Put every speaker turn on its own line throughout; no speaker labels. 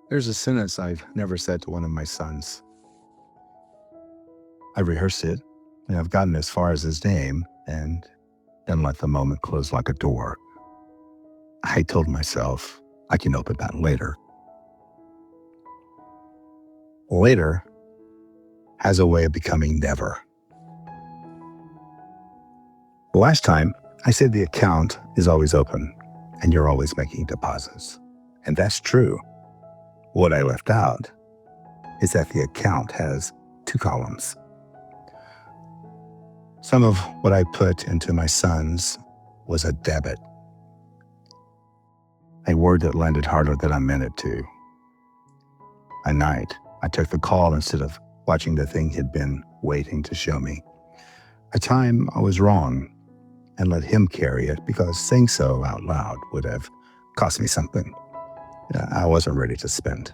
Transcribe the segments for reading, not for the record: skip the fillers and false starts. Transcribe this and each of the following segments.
There's a sentence I've never said to one of my sons. I rehearsed it, and I've gotten as far as his name, and then let the moment close like a door. I told myself I can open that later. Later has a way of becoming never. Last time, I said the account is always open, and you're always making deposits. And that's true. What I left out is that the account has two columns. Some of what I put into my sons was a debit, a word that landed harder than I meant it to. A night, I took the call instead of watching the thing he'd been waiting to show me. A time I was wrong and let him carry it because saying so out loud would have cost me something I wasn't ready to spend.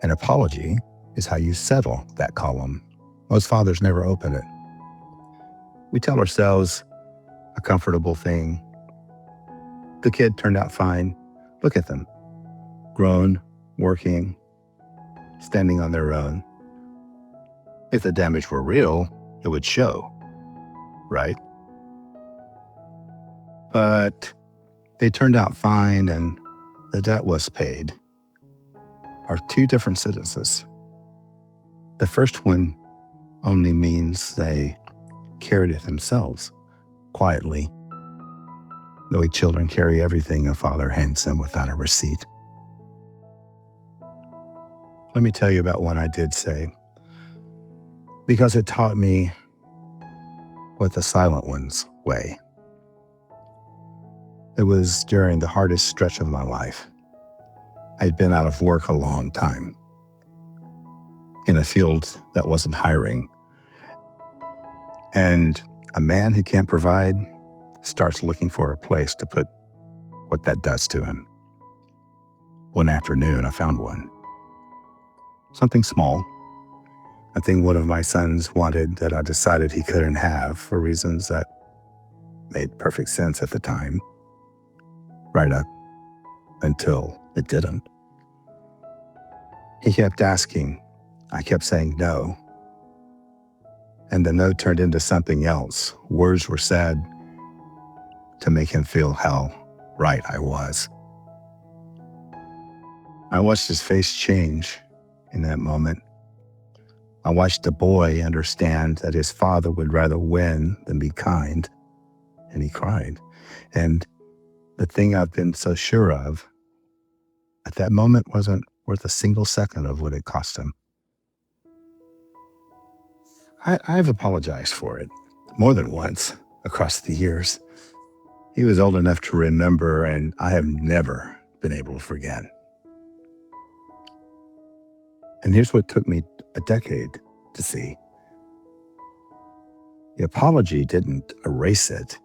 An apology is how you settle that column. Most fathers never open it. We tell ourselves a comfortable thing. The kid turned out fine. Look at them. Grown, working, standing on their own. If the damage were real, it would show, right? But they turned out fine and the debt was paid are two different sentences. The first one only means they carried it themselves, quietly, the way children carry everything a father hands them without a receipt. Let me tell you about one I did say, because it taught me what the silent ones weigh. It was during the hardest stretch of my life. I'd been out of work a long time, in a field that wasn't hiring. And a man who can't provide starts looking for a place to put what that does to him. One afternoon, I found one. Something small, a thing one of my sons wanted that I decided he couldn't have for reasons that made perfect sense at the time, right up until it didn't. He kept asking. I kept saying no. And the no turned into something else. Words were said to make him feel how right I was. I watched his face change in that moment. I watched the boy understand that his father would rather win than be kind, and he cried. And the thing I've been so sure of at that moment wasn't worth a single second of what it cost him. I've apologized for it more than once across the years. He was old enough to remember, and I have never been able to forget. And here's what took me a decade to see. The apology didn't erase it.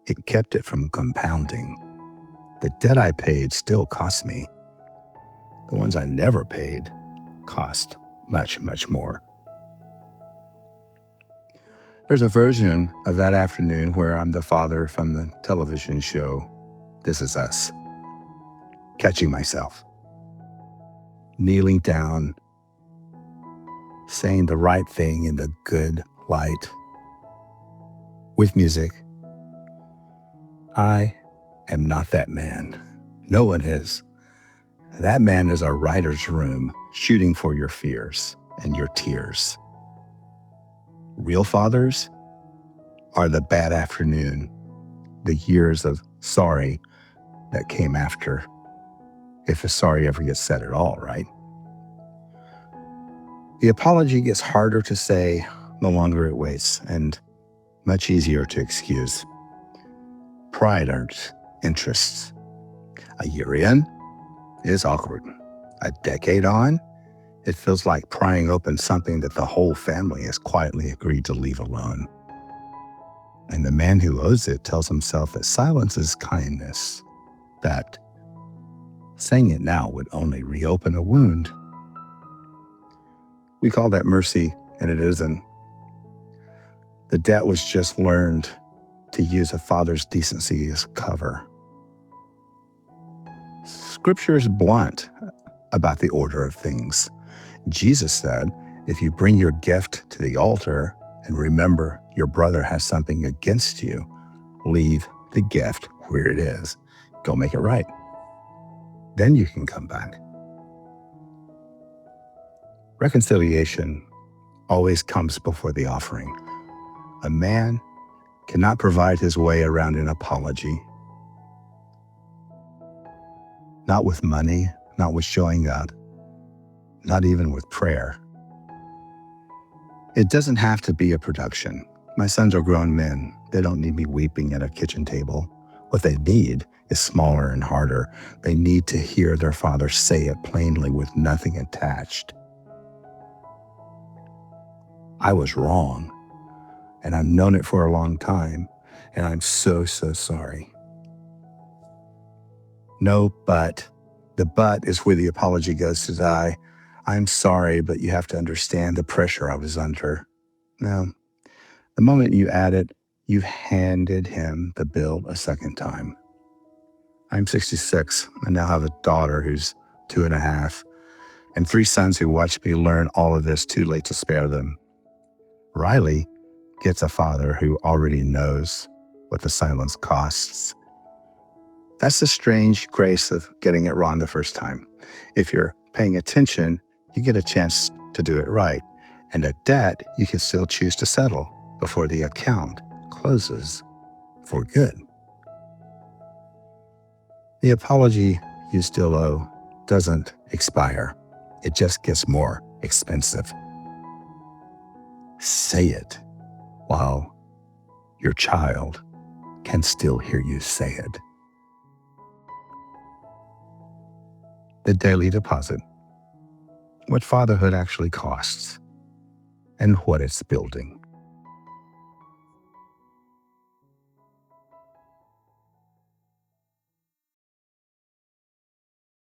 It kept it from compounding. The debt I paid still cost me. The ones I never paid cost much, much more. There's a version of that afternoon where I'm the father from the television show This Is Us, catching myself, kneeling down, saying the right thing in the good light, with music. I am not that man. No one is. That man is a writer's room shooting for your fears and your tears. Real fathers are the bad afternoon, the years of sorry that came after, if a sorry ever gets said at all, right? The apology gets harder to say the longer it waits, and much easier to excuse. Pride earns interests. A year in is awkward. A decade on, it feels like prying open something that the whole family has quietly agreed to leave alone. And the man who owes it tells himself that silence is kindness, that saying it now would only reopen a wound. We call that mercy, and it isn't. The debt was just learned to use a father's decency as cover. Scripture is blunt about the order of things. Jesus said, if you bring your gift to the altar and remember your brother has something against you, leave the gift where it is. Go make it right. Then you can come back. Reconciliation always comes before the offering. A man cannot provide his way around an apology. Not with money, not with showing up, not even with prayer. It doesn't have to be a production. My sons are grown men. They don't need me weeping at a kitchen table. What they need is smaller and harder. They need to hear their father say it plainly with nothing attached. I was wrong, and I've known it for a long time, and I'm so sorry. No, but. The but is where the apology goes to die. I'm sorry, but you have to understand the pressure I was under. No, the moment you add it, you've handed him the bill a second time. I'm 66. I now have a daughter who's 2.5, and 3 sons who watched me learn all of this too late to spare them. Riley gets a father who already knows what the silence costs. That's the strange grace of getting it wrong the first time. If you're paying attention, you get a chance to do it right. And a debt you can still choose to settle before the account closes for good. The apology you still owe doesn't expire. It just gets more expensive. Say it while your child can still hear you say it. The daily deposit. What fatherhood actually costs and what it's building.